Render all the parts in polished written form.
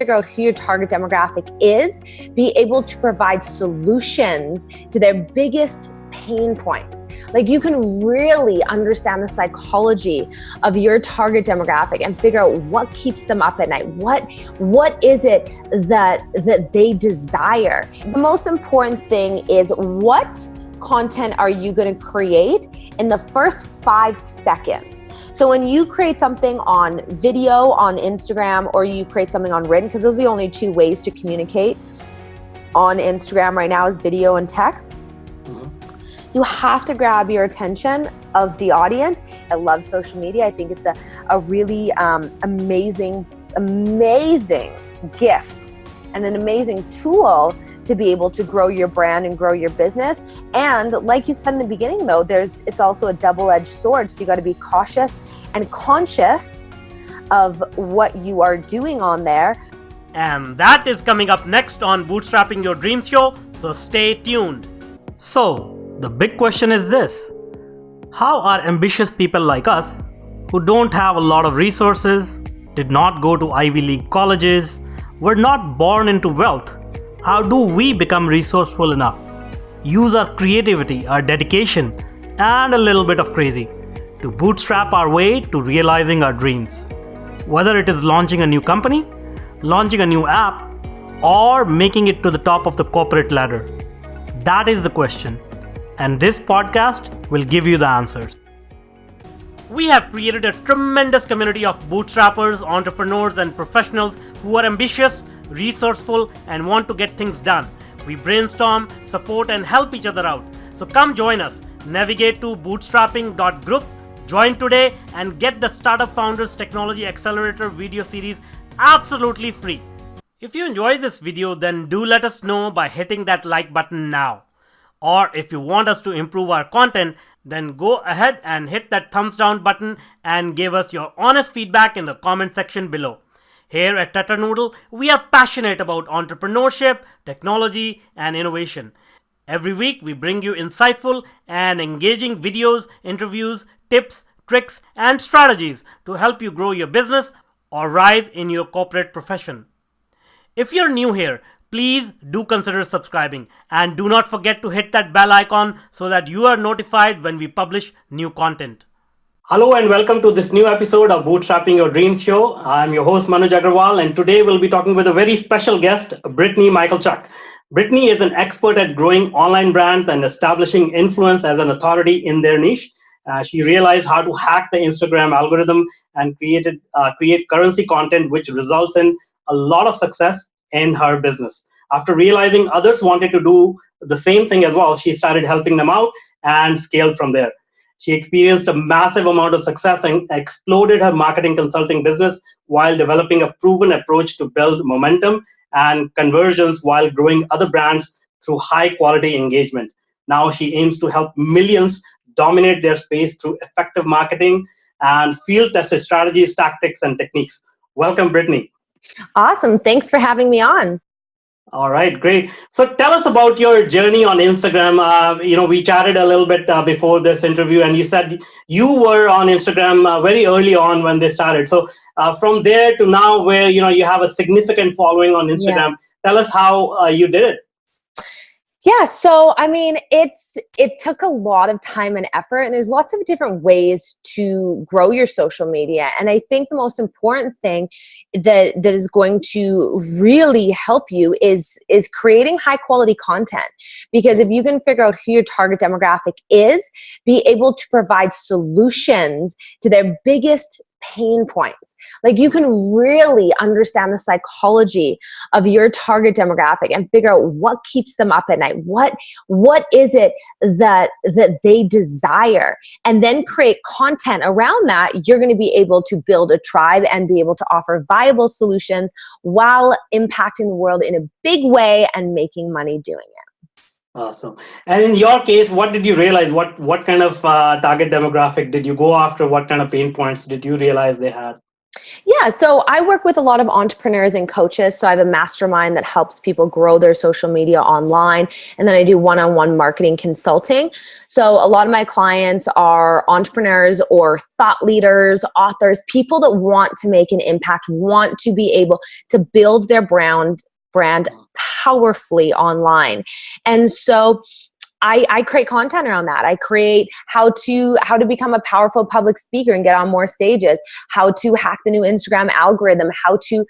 figure out who your target demographic is, be able to provide solutions to their biggest pain points. Like you can really understand the psychology of your target demographic and figure out what keeps them up at night. What is it that they desire? The most important thing is what content are you going to create in the first 5 seconds? So when you create something on video, on Instagram, or you create something on written, because those are the only 2 ways to communicate on Instagram right now is video and text. You have to grab your attention of the audience. I love social media. I think it's a really amazing gift and an amazing tool to be able to grow your brand and grow your business. And like you said in the beginning though, it's also a double-edged sword. So you got to be cautious and conscious of what you are doing on there. And that is coming up next on Bootstrapping Your Dreams Show. So stay tuned. So the big question is this: how are ambitious people like us, who don't have a lot of resources, did not go to Ivy League colleges, were not born into wealth, how do we become resourceful enough, use our creativity, our dedication, and a little bit of crazy to bootstrap our way to realizing our dreams? Whether it is launching a new company, launching a new app, or making it to the top of the corporate ladder. That is the question. And this podcast will give you the answers. We have created a tremendous community of bootstrappers, entrepreneurs, and professionals who are ambitious, resourceful, and want to get things done. We brainstorm, support, and help each other out. So come join us. Navigate to bootstrapping.group, join today, and get the Startup Founders Technology Accelerator video series absolutely free. If you enjoy this video, then do let us know by hitting that like button now. Or if you want us to improve our content, then go ahead and hit that thumbs down button and give us your honest feedback in the comment section below. Here at Tetanoodle, we are passionate about entrepreneurship, technology, and innovation. Every week, we bring you insightful and engaging videos, interviews, tips, tricks, and strategies to help you grow your business or rise in your corporate profession. If you're new here, please do consider subscribing and do not forget to hit that bell icon so that you are notified when we publish new content. Hello and welcome to this new episode of Bootstrapping Your Dreams Show. I'm your host Manuj Aggarwal, and today we'll be talking with a very special guest, Brittany Michalchuk. Brittany is an expert at growing online brands and establishing influence as an authority in their niche. She realized how to hack the Instagram algorithm and create currency content, which results in a lot of success in her business. After realizing others wanted to do the same thing as well, she started helping them out and scaled from there. She experienced a massive amount of success and exploded her marketing consulting business while developing a proven approach to build momentum and conversions while growing other brands through high quality engagement. Now she aims to help millions dominate their space through effective marketing and field tested strategies, tactics, and techniques. Welcome, Brittany. Awesome. Thanks for having me on. All right, great. So tell us about your journey on Instagram. We chatted a little bit before this interview, and you said you were on Instagram very early on when they started. So from there to now, where you have a significant following on Instagram, tell us how you did it. Yeah, so I mean, it took a lot of time and effort, and there's lots of different ways to grow your social media. And I think the most important thing that is going to really help you is creating high quality content. Because if you can figure out who your target demographic is, be able to provide solutions to their biggest pain points. Like you can really understand the psychology of your target demographic and figure out what keeps them up at night. What is it that they desire? And then create content around that. You're going to be able to build a tribe and be able to offer viable solutions while impacting the world in a big way and making money doing it. Awesome. And in your case, what did you realize? What kind of target demographic did you go after? What kind of pain points did you realize they had? Yeah, so I work with a lot of entrepreneurs and coaches. So I have a mastermind that helps people grow their social media online. And then I do one-on-one marketing consulting. So a lot of my clients are entrepreneurs or thought leaders, authors, people that want to make an impact, want to be able to build their brand powerfully online. And so I create content around that. I create how to become a powerful public speaker and get on more stages, how to hack the new Instagram algorithm, how to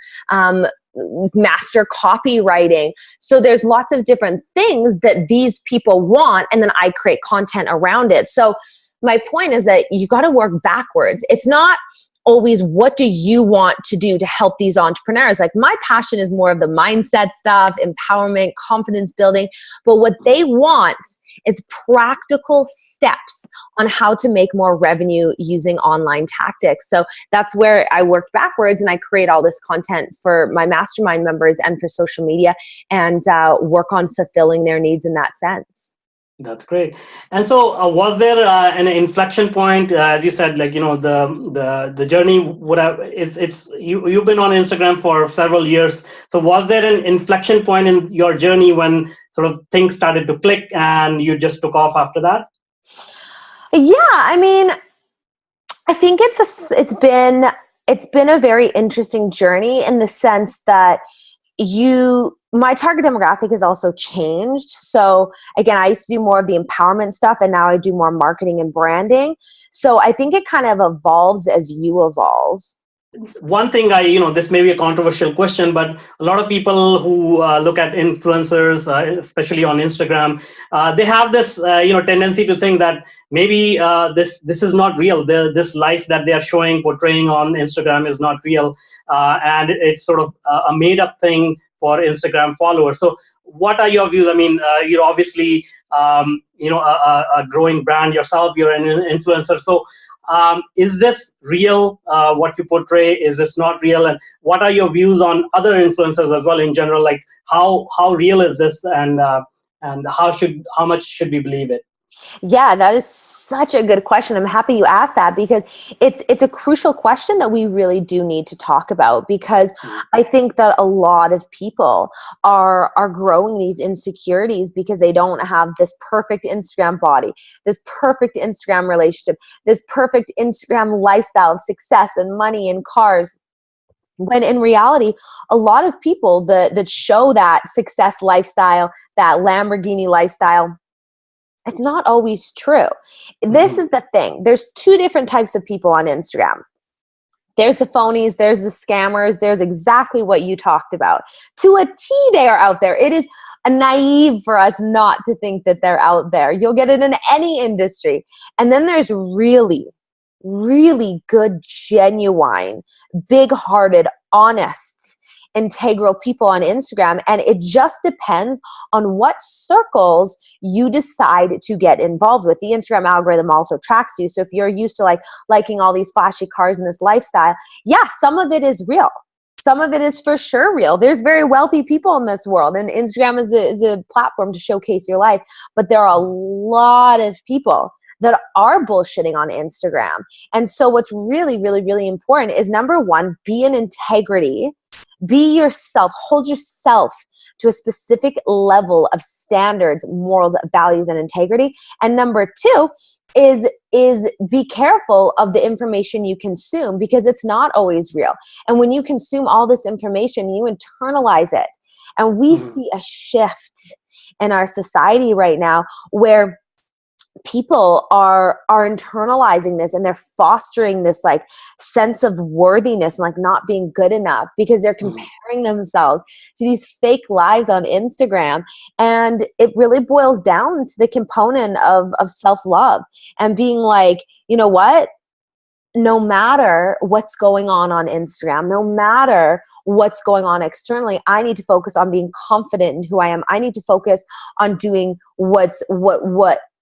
master copywriting. So there's lots of different things that these people want, and then I create content around it. So my point is that you got to work backwards. It's not always what do you want to do to help these entrepreneurs. Like my passion is more of the mindset stuff, empowerment, confidence building. But what they want is practical steps on how to make more revenue using online tactics. So that's where I worked backwards, and I create all this content for my mastermind members and for social media, and work on fulfilling their needs in that sense. That's great. And so, was there an inflection point? As you said, like the journey would have. You've been on Instagram for several years. So, was there an inflection point in your journey when sort of things started to click and you just took off after that? Yeah, I mean, I think it's been a very interesting journey in the sense that my target demographic has also changed. So again, I used to do more of the empowerment stuff, and now I do more marketing and branding. So I think it kind of evolves as you evolve. One thing this may be a controversial question, but a lot of people who look at influencers, especially on Instagram, they have this tendency to think that maybe this is not real. This life that they are portraying on Instagram is not real, and it's sort of a made up thing for Instagram followers. So what are your views? I mean, you're obviously a growing brand yourself. You're an influencer. So is this real, what you portray? Is this not real? And what are your views on other influencers as well in general? Like how real is this, and how much should we believe it? Yeah, that is such a good question. I'm happy you asked that, because it's a crucial question that we really do need to talk about, because I think that a lot of people are growing these insecurities because they don't have this perfect Instagram body, this perfect Instagram relationship, this perfect Instagram lifestyle of success and money and cars. When in reality, a lot of people that show that success lifestyle, that Lamborghini lifestyle, it's not always true. This is the thing. There's two different types of people on Instagram. There's the phonies, there's the scammers, there's exactly what you talked about. To a T, they are out there. It is naive for us not to think that they're out there. You'll get it in any industry. And then there's really, really good, genuine, big-hearted, honest, integral people on Instagram. And it just depends on what circles you decide to get involved with. The Instagram algorithm also tracks you. So if you're used to liking all these flashy cars and this lifestyle, yeah, some of it is real. Some of it is for sure real. There's very wealthy people in this world, and Instagram is a platform to showcase your life. But there are a lot of people that are bullshitting on Instagram. And so what's really, really, really important is, number one, be in integrity. Be yourself. Hold yourself to a specific level of standards, morals, values, and integrity. And number two is be careful of the information you consume, because it's not always real. And when you consume all this information, you internalize it. And we see a shift in our society right now where people are internalizing this, and they're fostering this sense of worthiness and not being good enough, because they're comparing themselves to these fake lives on Instagram. And it really boils down to the component of self-love and being you know what? No matter what's going on Instagram, no matter what's going on externally, I need to focus on being confident in who I am. I need to focus on doing what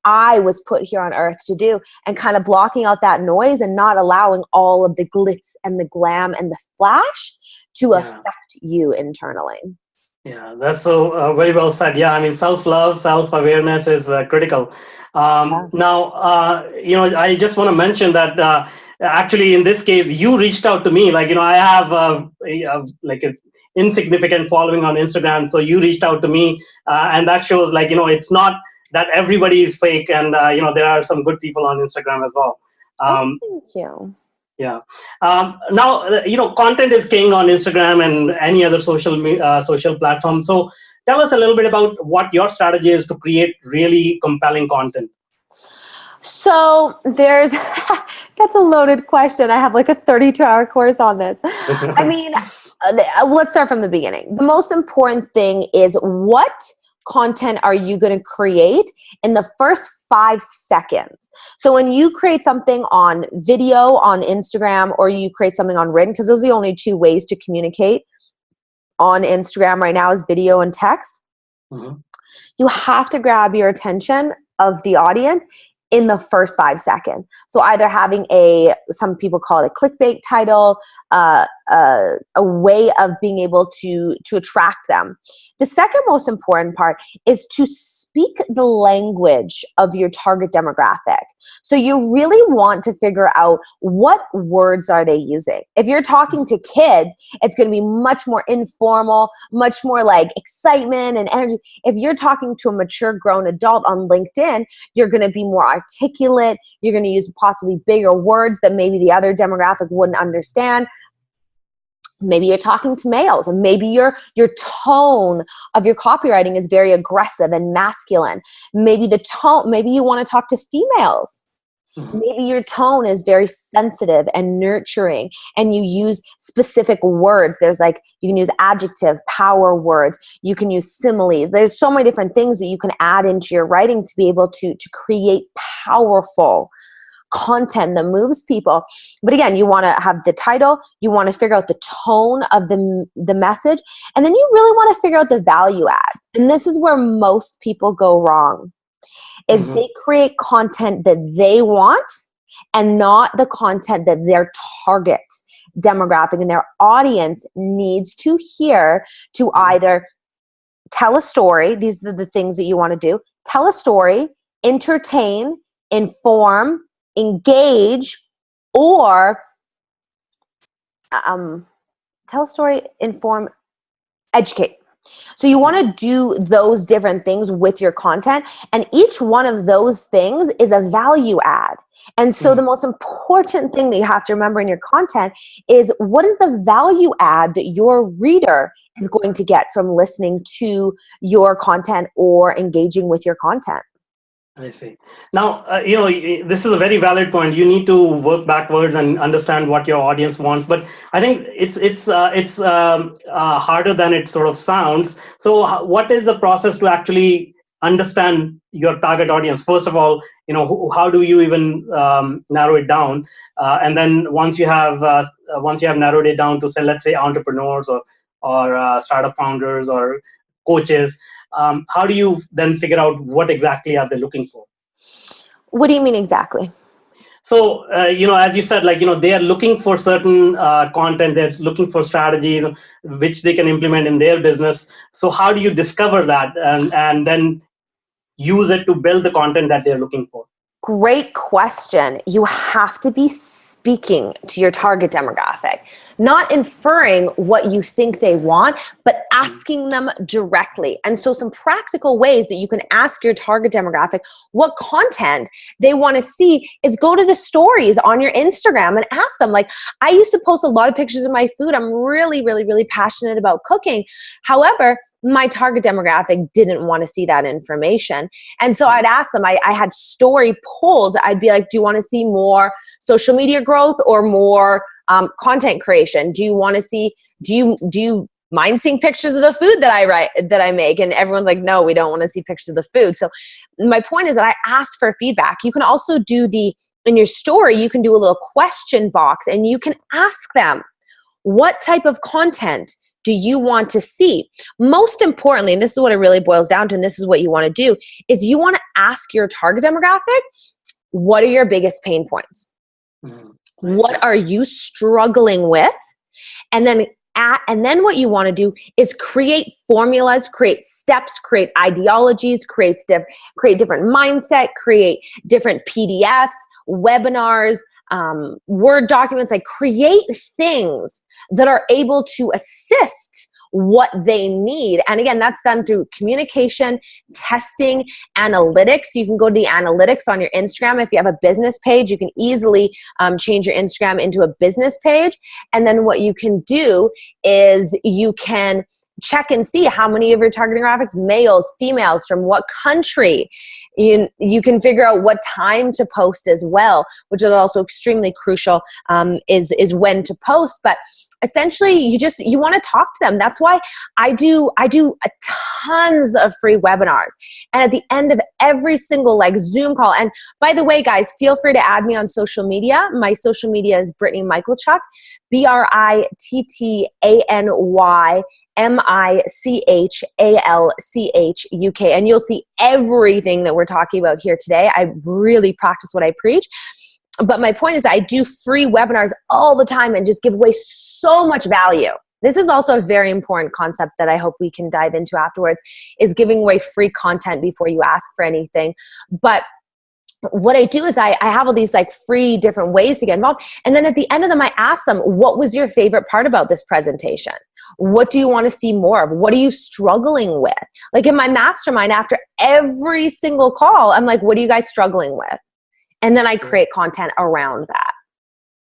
I was put here on earth to do, and kind of blocking out that noise and not allowing all of the glitz and the glam and the flash to affect you internally. Yeah, that's so very well said. Yeah, I mean, self-love, self-awareness is critical. Now, I just want to mention that actually, in this case, you reached out to me. Like, I have like an insignificant following on Instagram. So you reached out to me, and that shows like, it's not that everybody is fake, and there are some good people on Instagram as well. Thank you. Yeah. Now, content is king on Instagram and any other social platform. So tell us a little bit about what your strategy is to create really compelling content. So that's a loaded question. I have like a 32-hour course on this. I mean, let's start from the beginning. The most important thing is, what content are you going to create in the first 5 seconds? So when you create something on video on Instagram, or you create something on written, because those are the only 2 ways to communicate on Instagram right now, is video and text. Mm-hmm. You have to grab your attention of the audience in the first 5 seconds. So either having some people call it a clickbait title, a way of being able to attract them. The second most important part is to speak the language of your target demographic. So you really want to figure out, what words are they using? If you're talking to kids, it's going to be much more informal, much more like excitement and energy. If you're talking to a mature grown adult on LinkedIn, you're going to be more articulate. You're going to use possibly bigger words that maybe the other demographic wouldn't understand. Maybe you're talking to males, and maybe your tone of your copywriting is very aggressive and masculine. Maybe you want to talk to females. Maybe your tone is very sensitive and nurturing, and you use specific words. There's like, you can use adjective, power words. You can use similes. There's so many different things that you can add into your writing to be able to create powerful content that moves people. But again, you want to have the title, you want to figure out the tone of the message, and then you really want to figure out the value add. And this is where most people go wrong, is they create content that they want and not the content that their target demographic and their audience needs to hear, to either tell a story. These are the things that you want to do. Tell a story, entertain, inform, engage, or tell a story, inform, educate. So you want to do those different things with your content, and each one of those things is a value add. And so the most important thing that you have to remember in your content is, what is the value add that your reader is going to get from listening to your content or engaging with your content? I see. Now, this is a very valid point. You need to work backwards and understand what your audience wants. But I think it's harder than it sort of sounds. So, what is the process to actually understand your target audience? First of all, how do you even narrow it down? And then once you have narrowed it down to, say, let's say entrepreneurs or startup founders or coaches. How do you then figure out what exactly are they looking for? What do you mean exactly? So, as you said, they are looking for certain content, they're looking for strategies which they can implement in their business. So how do you discover that and then use it to build the content that they're looking for? Great question. You have to be speaking to your target demographic, not inferring what you think they want, but asking them directly. And so some practical ways that you can ask your target demographic what content they want to see is go to the stories on your Instagram and ask them. Like, I used to post a lot of pictures of my food. I'm really, really, really passionate about cooking. However, my target demographic didn't want to see that information. And so I'd ask them, I had story polls. I'd be like, do you want to see more social media growth or more content creation? Do you mind seeing pictures of the food that I make? And everyone's like, no, we don't want to see pictures of the food. So my point is that I asked for feedback. You can also do in your story, you can do a little question box and you can ask them, what type of content do you want to see? Most importantly, and this is what it really boils down to, and this is what you want to do, is you want to ask your target demographic, what are your biggest pain points? What are you struggling with? And then what you want to do is create formulas, create steps, create ideologies, create different mindset, create different PDFs, webinars, Word documents, like create things that are able to assist what they need. And again, that's done through communication, testing, analytics. You can go to the analytics on your Instagram. If you have a business page, you can easily change your Instagram into a business page. And then what you can do is you can check and see how many of your targeting graphics, males, females, from what country. You can figure out what time to post as well, which is also extremely crucial, is when to post. But essentially, you want to talk to them. That's why I do a tons of free webinars. And at the end of every single Zoom call, and by the way, guys, feel free to add me on social media. My social media is Brittany Michalchuk, BrittanyMichalchuk. And you'll see everything that we're talking about here today. I really practice what I preach. But my point is I do free webinars all the time and just give away so much value. This is also a very important concept that I hope we can dive into afterwards, is giving away free content before you ask for anything. But what I do is I have all these free different ways to get involved. And then at the end of them, I ask them, what was your favorite part about this presentation? What do you want to see more of? What are you struggling with? In my mastermind, after every single call, I'm like, what are you guys struggling with? And then I create content around that.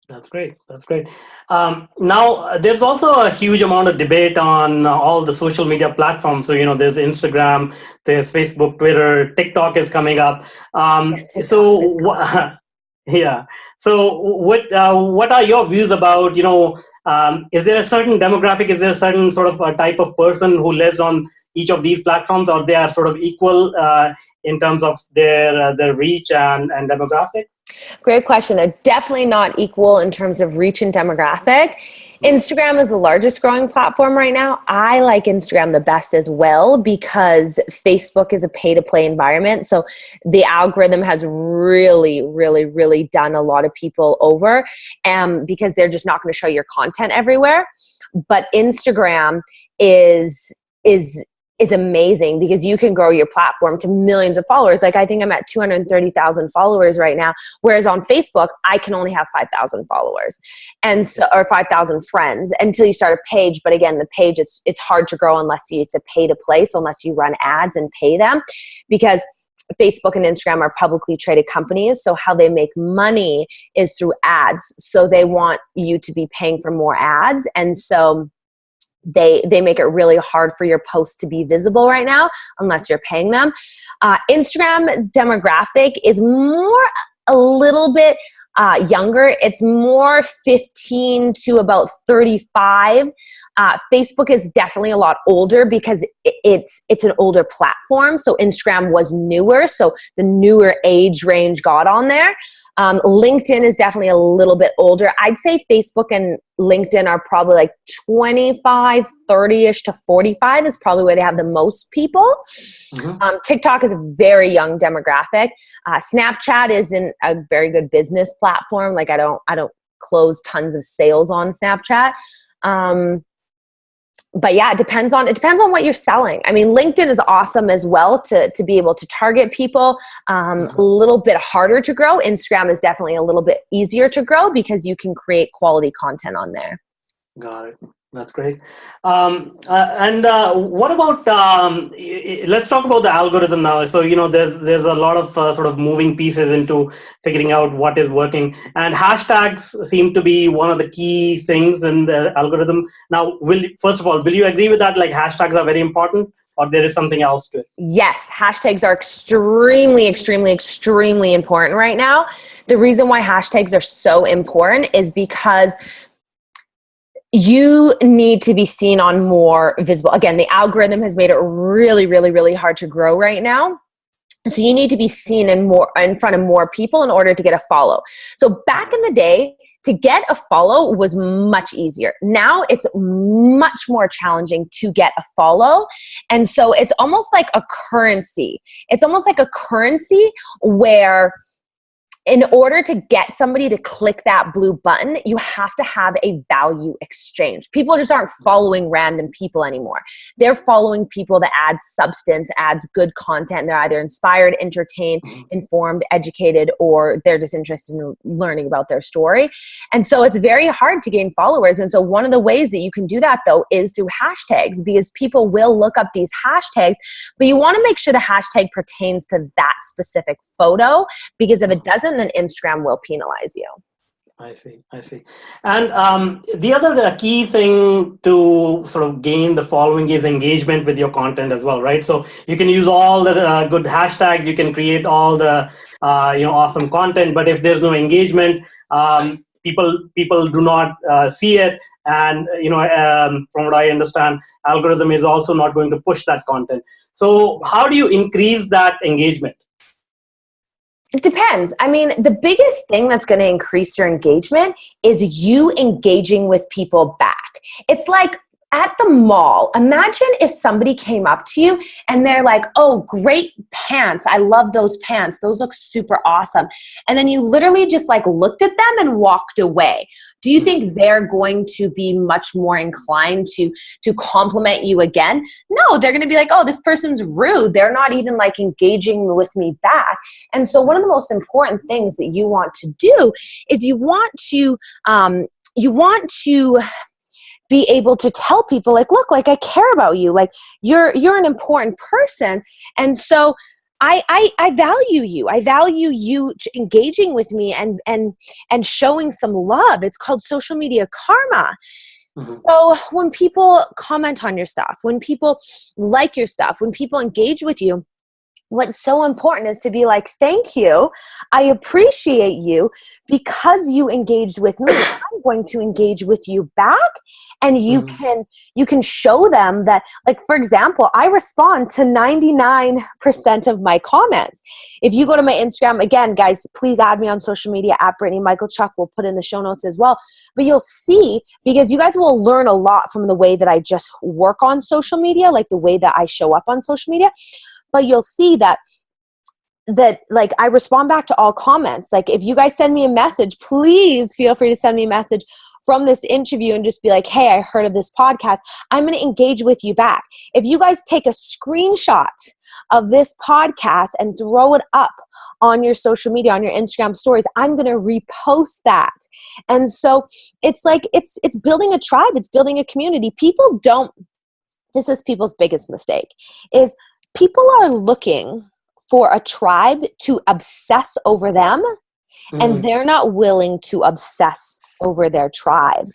That's great. That's great. Now, there's also a huge amount of debate on all the social media platforms. So, there's Instagram, there's Facebook, Twitter, TikTok is coming up. Yeah. So what are your views about, is there a certain demographic, is there a certain sort of a type of person who lives on each of these platforms, or they are sort of equal in terms of their reach and demographics? Great question. They're definitely not equal in terms of reach and demographic. Instagram is the largest growing platform right now. I like Instagram the best as well because Facebook is a pay-to-play environment. So the algorithm has really, really, really done a lot of people over because they're just not going to show your content everywhere. But Instagram is amazing because you can grow your platform to millions of followers. I think I'm at 230,000 followers right now. Whereas on Facebook, I can only have 5,000 followers or 5,000 friends until you start a page. But again, the page, it's hard to grow unless it's a pay to play. So unless you run ads and pay them, because Facebook and Instagram are publicly traded companies. So how they make money is through ads. So they want you to be paying for more ads. And so they make it really hard for your posts to be visible right now unless you're paying them. Instagram's demographic is a little bit younger. It's more 15 to about 35. Facebook is definitely a lot older because it's an older platform. So Instagram was newer. So the newer age range got on there. LinkedIn is definitely a little bit older. I'd say Facebook and LinkedIn are probably 25, 30-ish to 45 is probably where they have the most people. Mm-hmm. TikTok is a very young demographic. Snapchat is a very good business platform. I don't close tons of sales on Snapchat. But yeah, it depends on what you're selling. I mean, LinkedIn is awesome as well to be able to target people. A little bit harder to grow. Instagram is definitely a little bit easier to grow because you can create quality content on there. Got it. That's great. What about, let's talk about the algorithm now. So, there's a lot of sort of moving pieces into figuring out what is working. And hashtags seem to be one of the key things in the algorithm. Now, first of all, will you agree with that? Hashtags are very important, or there is something else to it? Yes, hashtags are extremely, extremely, extremely important right now. The reason why hashtags are so important is because you need to be seen on more visible. Again, the algorithm has made it really, really, really hard to grow right now. So you need to be seen in front of more people in order to get a follow. So back in the day, to get a follow was much easier. Now it's much more challenging to get a follow. And so it's almost like a currency. It's almost like a currency where in order to get somebody to click that blue button, you have to have a value exchange. People just aren't following random people anymore. They're following people that add substance, adds good content. They're either inspired, entertained, informed, educated, or they're just interested in learning about their story. And so it's very hard to gain followers. And so one of the ways that you can do that, though, is through hashtags, because people will look up these hashtags, but you want to make sure the hashtag pertains to that specific photo, because if it doesn't, then Instagram will penalize you. I see. And the other key thing to sort of gain the following is engagement with your content as well, right? So you can use all the good hashtags, you can create all the awesome content, but if there's no engagement, people do not see it, and from what I understand, algorithm is also not going to push that content. So how do you increase that engagement? It depends. I mean, the biggest thing that's going to increase your engagement is you engaging with people back. It's like at the mall. Imagine if somebody came up to you and they're like, "Oh, great pants. I love those pants. Those look super awesome." And then you literally just like looked at them and walked away. Do you think they're going to be much more inclined to compliment you again? No, they're going to be like, "Oh, this person's rude. They're not even like engaging with me back." And so one of the most important things that you want to do is you want to be able to tell people like, "Look, like I care about you. Like you're an important person." And so I value you. I value you engaging with me and showing some love. It's called social media karma. So when people comment on your stuff, when people like your stuff, when people engage with you, what's so important is to be like, "Thank you. I appreciate you because you engaged with me. I'm going to engage with you back." And you can show them that, like, for example, I respond to 99% of my comments. If you go to my Instagram, again, guys, please add me on social media at Brittany Michalchuk. We'll put in the show notes as well. But you'll see, because you guys will learn a lot from the way that I just work on social media, like the way that I show up on social media. But you'll see that like I respond back to all comments. Like if you guys send me a message, please feel free to send me a message from this interview and just be like, "Hey, I heard of this podcast." I'm going to engage with you back. If you guys take a screenshot of this podcast and throw it up on your social media, on your Instagram stories, I'm going to repost that. And so it's like, it's building a tribe. It's building a community. This is people's biggest mistake, is people are looking for a tribe to obsess over them, and they're not willing to obsess over their tribe.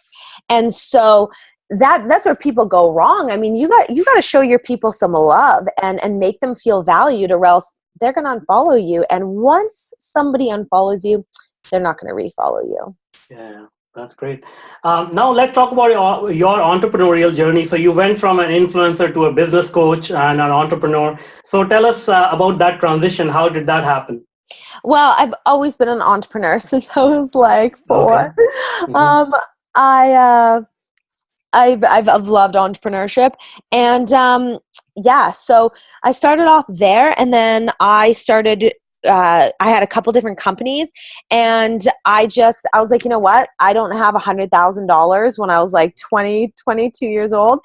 And so that's where people go wrong. I mean, you got to show your people some love and make them feel valued, or else they're going to unfollow you. And once somebody unfollows you, they're not going to refollow you. Yeah. That's great. Now let's talk about your entrepreneurial journey. So you went from an influencer to a business coach and an entrepreneur. So tell us about that transition. How did that happen? Well, I've always been an entrepreneur since I was like 4. Okay. I've loved entrepreneurship, and so I started off there, and then I had a couple different companies, and I was like, you know what? I don't have $100,000 when I was like 22 years old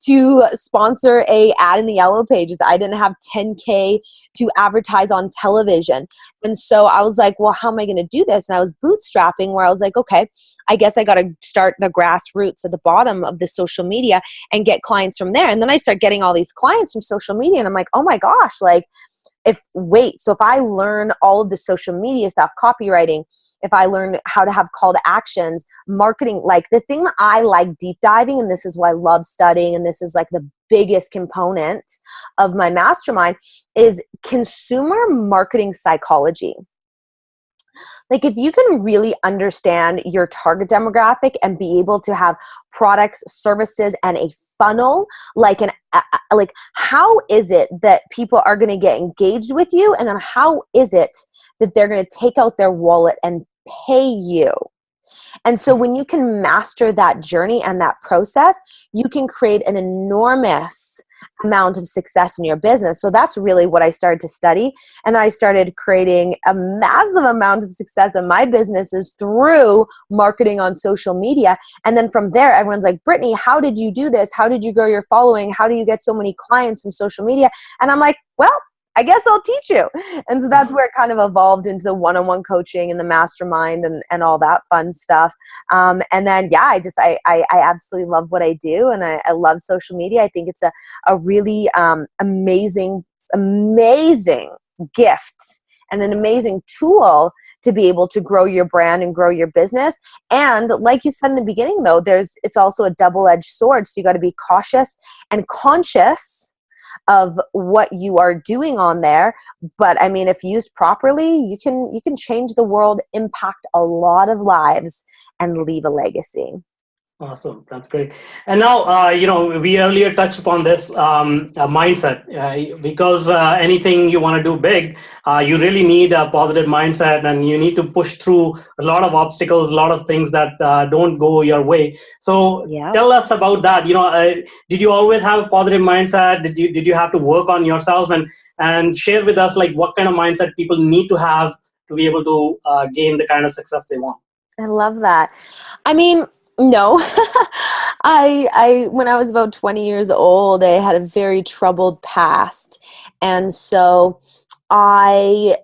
to sponsor a ad in the Yellow Pages. I didn't have $10K to advertise on television. And so I was like, well, how am I going to do this? And I was bootstrapping, where I was like, okay, I guess I got to start the grassroots at the bottom of the social media and get clients from there. And then I start getting all these clients from social media, and I'm like, oh my gosh, like, so if I learn all of the social media stuff, copywriting, if I learn how to have call to actions, marketing, like the thing that I like deep diving, and this is why I love studying, and this is like the biggest component of my mastermind, is consumer marketing psychology. Like if you can really understand your target demographic and be able to have products, services, and a funnel, like how is it that people are going to get engaged with you? And then how is it that they're going to take out their wallet and pay you? And so when you can master that journey and that process, you can create an enormous amount of success in your business. So that's really what I started to study. And then I started creating a massive amount of success in my businesses through marketing on social media. And then from there, everyone's like, Brittany, how did you do this? How did you grow your following? How do you get so many clients from social media? And I'm like, well, I guess I'll teach you. And so that's where it kind of evolved into the one-on-one coaching and the mastermind and all that fun stuff. And then, yeah, I absolutely love what I do. And I love social media. I think it's a really amazing gift and an amazing tool to be able to grow your brand and grow your business. And like you said in the beginning, though, it's also a double-edged sword. So you got to be cautious and conscious of what you are doing on there. But I mean, if used properly, you can change the world, impact a lot of lives, and leave a legacy. Awesome. That's great. And now, we earlier touched upon this mindset, because anything you want to do big, you really need a positive mindset, and you need to push through a lot of obstacles, a lot of things that don't go your way. So Tell us about that. Did you always have a positive mindset? Did you have to work on yourself, and share with us like what kind of mindset people need to have to be able to gain the kind of success they want? I love that. I mean, no, I when I was about 20 years old, I had a very troubled past. And so it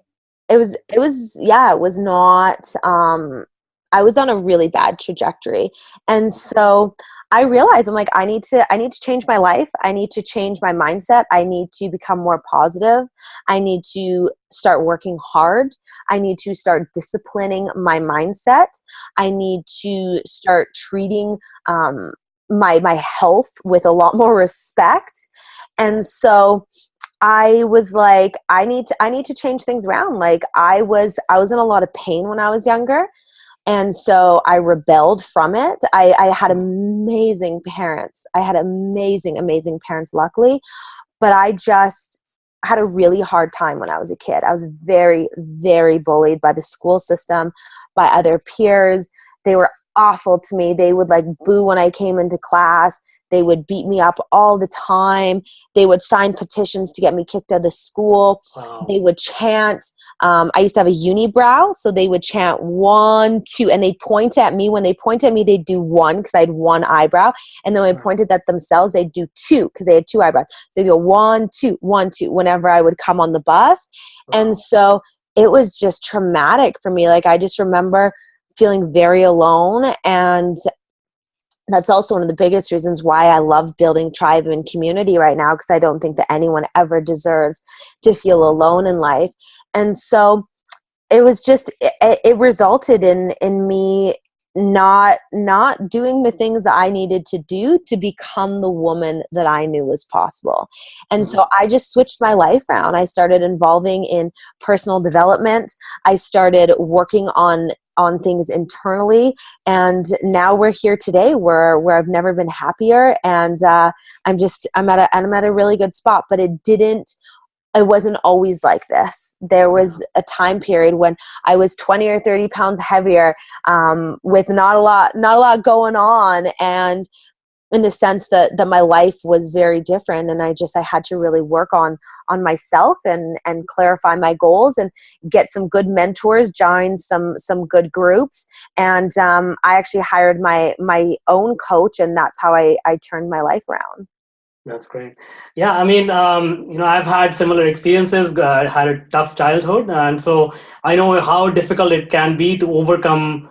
was not, I was on a really bad trajectory. And so I realized I'm like, I need to change my life. I need to change my mindset. I need to become more positive. I need to start working hard. I need to start disciplining my mindset. I need to start treating my health with a lot more respect. And so I was like, I need to change things around. Like I was in a lot of pain when I was younger. And so I rebelled from it. I had amazing parents. I had amazing parents, luckily. But I just had a really hard time when I was a kid. I was very, very bullied by the school system, by other peers. They were awful to me. They would like boo when I came into class. They would beat me up all the time. They would sign petitions to get me kicked out of the school. Wow. They would chant. I used to have a unibrow, so they would chant 1, 2, and they'd point at me. When they point at me, they'd do 1 because I had 1 eyebrow. And then when they pointed at themselves, they'd do 2 because they had 2 eyebrows. So they'd go 1, 2, 1, 2 whenever I would come on the bus. Wow. And so it was just traumatic for me. Like I just remember feeling very alone, and that's also one of the biggest reasons why I love building tribe and community right now, because I don't think that anyone ever deserves to feel alone in life. And so it was just, it resulted in me not doing the things that I needed to do to become the woman that I knew was possible. And so I just switched my life around. I started involving in personal development. I started working on things internally, and now we're here today where I've never been happier, and I'm at a really good spot. But it wasn't always like this. There was a time period when I was 20 or 30 pounds heavier, with not a lot going on, and in the sense that my life was very different. And I had to really work on myself and clarify my goals and get some good mentors, join some good groups. And I actually hired my own coach, and that's how I turned my life around. That's great. Yeah, I mean, I've had similar experiences. I had a tough childhood, and so I know how difficult it can be to overcome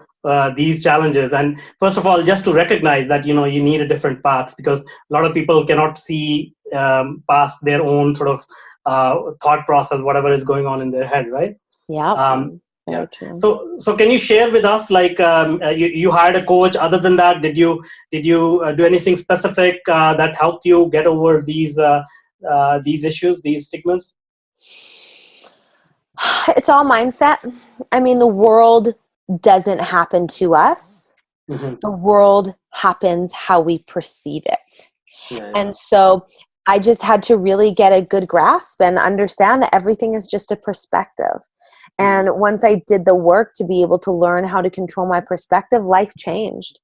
these challenges. And first of all, just to recognize that you need a different path, because a lot of people cannot see past their own sort of thought process, whatever is going on in their head, right? Yeah. Yeah. So can you share with us, like, you hired a coach? Other than that, did you do anything specific that helped you get over these issues, these stigmas? It's all mindset. I mean, the world doesn't happen to us. Mm-hmm. The world happens how we perceive it. Yeah. And so I just had to really get a good grasp and understand that everything is just a perspective. And once I did the work to be able to learn how to control my perspective, life changed.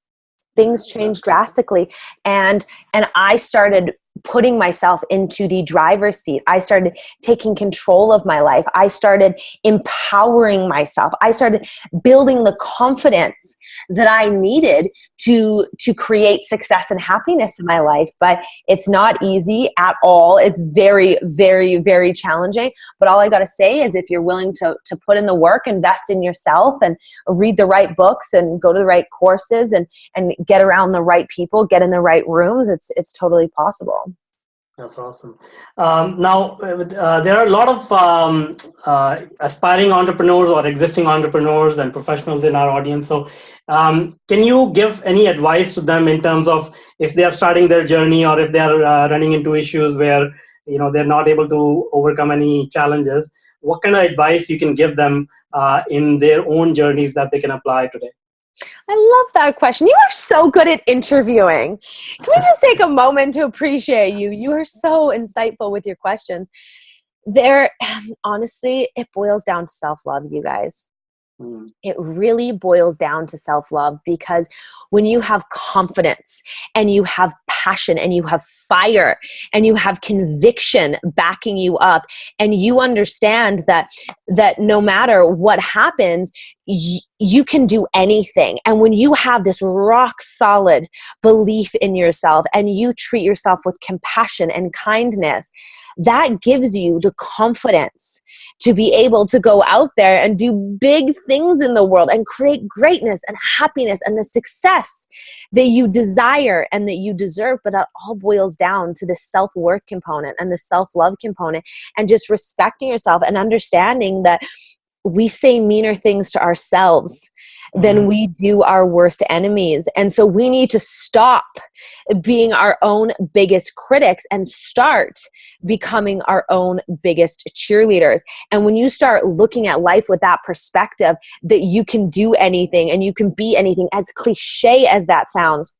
Things changed drastically. And I started putting myself into the driver's seat. I started taking control of my life. I started empowering myself. I started building the confidence that I needed to create success and happiness in my life. But it's not easy at all. It's very, very, very challenging. But all I got to say is, if you're willing to put in the work, invest in yourself, and read the right books and go to the right courses and get around the right people, get in the right rooms, it's totally possible. That's awesome. Now, there are a lot of aspiring entrepreneurs or existing entrepreneurs and professionals in our audience. So can you give any advice to them in terms of if they are starting their journey, or if they are running into issues where they're not able to overcome any challenges? What kind of advice you can give them in their own journeys that they can apply today? I love that question. You are so good at interviewing. Can we just take a moment to appreciate you? You are so insightful with your questions. Honestly, it boils down to self-love, you guys. It really boils down to self-love, because when you have confidence and you have passion and you have fire and you have conviction backing you up, and you understand that no matter what happens, you can do anything. And when you have this rock solid belief in yourself and you treat yourself with compassion and kindness, that gives you the confidence to be able to go out there and do big things in the world and create greatness and happiness and the success that you desire and that you deserve. But that all boils down to the self-worth component and the self-love component, and just respecting yourself and understanding that we say meaner things to ourselves than we do our worst enemies. And so we need to stop being our own biggest critics and start becoming our own biggest cheerleaders. And when you start looking at life with that perspective, that you can do anything and you can be anything, as cliche as that sounds,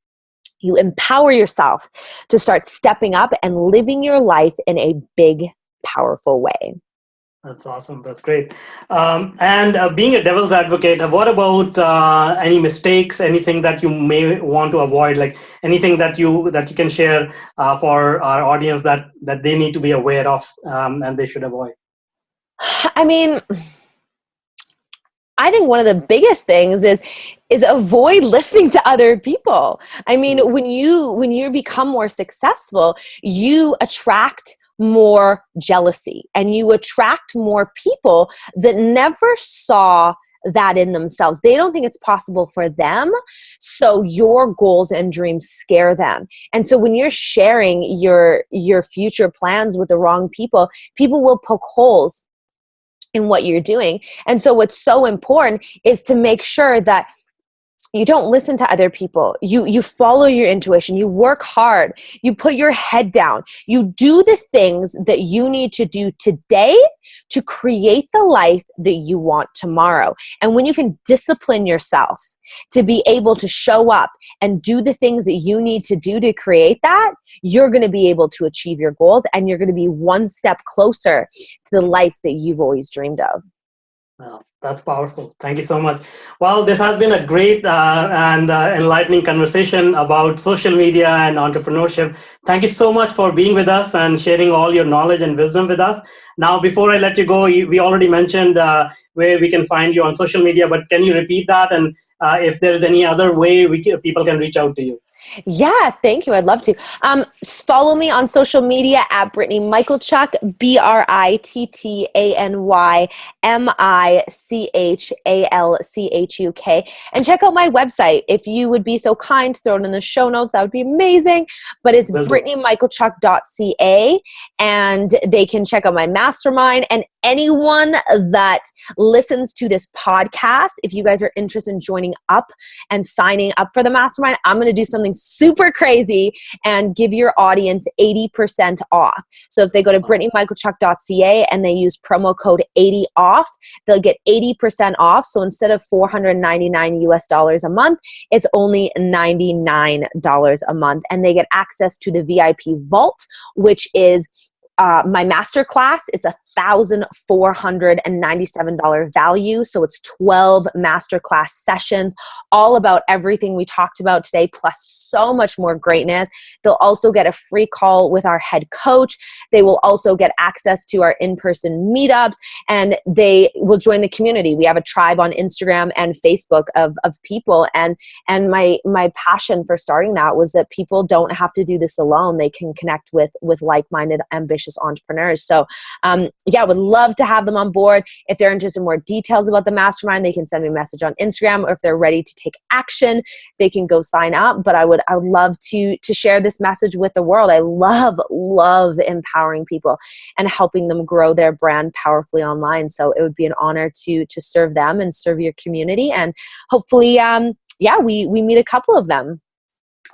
you empower yourself to start stepping up and living your life in a big, powerful way. That's awesome. That's great. And being a devil's advocate, what about any mistakes, anything that you may want to avoid, like anything that you can share for our audience that they need to be aware of and they should avoid? I mean, I think one of the biggest things is avoid listening to other people. I mean, when you become more successful, you attract more jealousy and you attract more people that never saw that in themselves. They don't think it's possible for them. So your goals and dreams scare them. And so when you're sharing your future plans with the wrong people, people will poke holes in what you're doing. And so what's so important is to make sure that you don't listen to other people. You follow your intuition. You work hard. You put your head down. You do the things that you need to do today to create the life that you want tomorrow. And when you can discipline yourself to be able to show up and do the things that you need to do to create that, you're going to be able to achieve your goals, and you're going to be one step closer to the life that you've always dreamed of. Wow, that's powerful. Thank you so much. Well, this has been a great and enlightening conversation about social media and entrepreneurship. Thank you so much for being with us and sharing all your knowledge and wisdom with us. Now, before I let you go, we already mentioned where we can find you on social media, but can you repeat that? And if there is any other way people can reach out to you? Yeah, thank you. I'd love to. Follow me on social media at Brittany Michalchuk, BrittanyMichalchuk. And check out my website. If you would be so kind, throw it in the show notes. That would be amazing. But it's BrittanyMichalchuk.ca, and they can check out my mastermind. And anyone that listens to this podcast, if you guys are interested in joining up and signing up for the mastermind, I'm going to do something super crazy and give your audience 80% off. So if they go to BrittanyMichalchuk.ca and they use promo code 80OFF, they'll get 80% off. So instead of $499 a month, it's only $99 a month. And they get access to the VIP Vault, which is my masterclass. It's a $1,497 value. So it's 12 masterclass sessions, all about everything we talked about today, plus so much more greatness. They'll also get a free call with our head coach. They will also get access to our in-person meetups, and they will join the community. We have a tribe on Instagram and Facebook of people. And my passion for starting that was that people don't have to do this alone. They can connect with like-minded, ambitious entrepreneurs. So yeah, would love to have them on board. If they're interested in more details about the mastermind, they can send me a message on Instagram, or if they're ready to take action, they can go sign up. But I would love to share this message with the world. I love empowering people and helping them grow their brand powerfully online. So it would be an honor to serve them and serve your community. And hopefully, we meet a couple of them.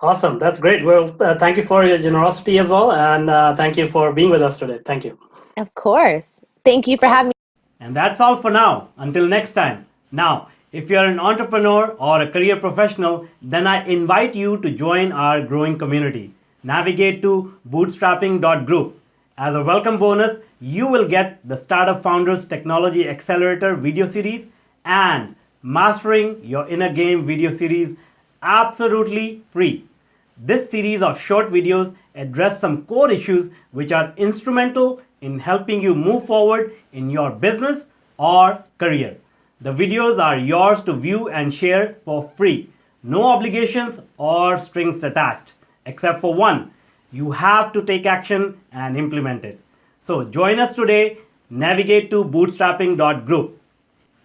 Awesome. That's great. Well, thank you for your generosity as well. And thank you for being with us today. Thank you. Of course. Thank you for having me. And that's all for now. Until next time. Now, if you're an entrepreneur or a career professional, then I invite you to join our growing community. Navigate to bootstrapping.group. As a welcome bonus, you will get the Startup Founders Technology Accelerator video series and Mastering Your Inner Game video series absolutely free. This series of short videos address some core issues which are instrumental in helping you move forward in your business or career. The videos are yours to view and share for free. No obligations or strings attached, except for one. You have to take action and implement it. So join us today. Navigate to bootstrapping.group.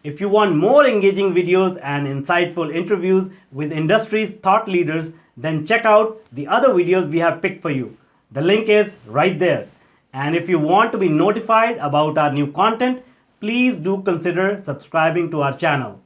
If you want more engaging videos and insightful interviews with industry's thought leaders, then check out the other videos we have picked for you. The link is right there. And if you want to be notified about our new content, please do consider subscribing to our channel.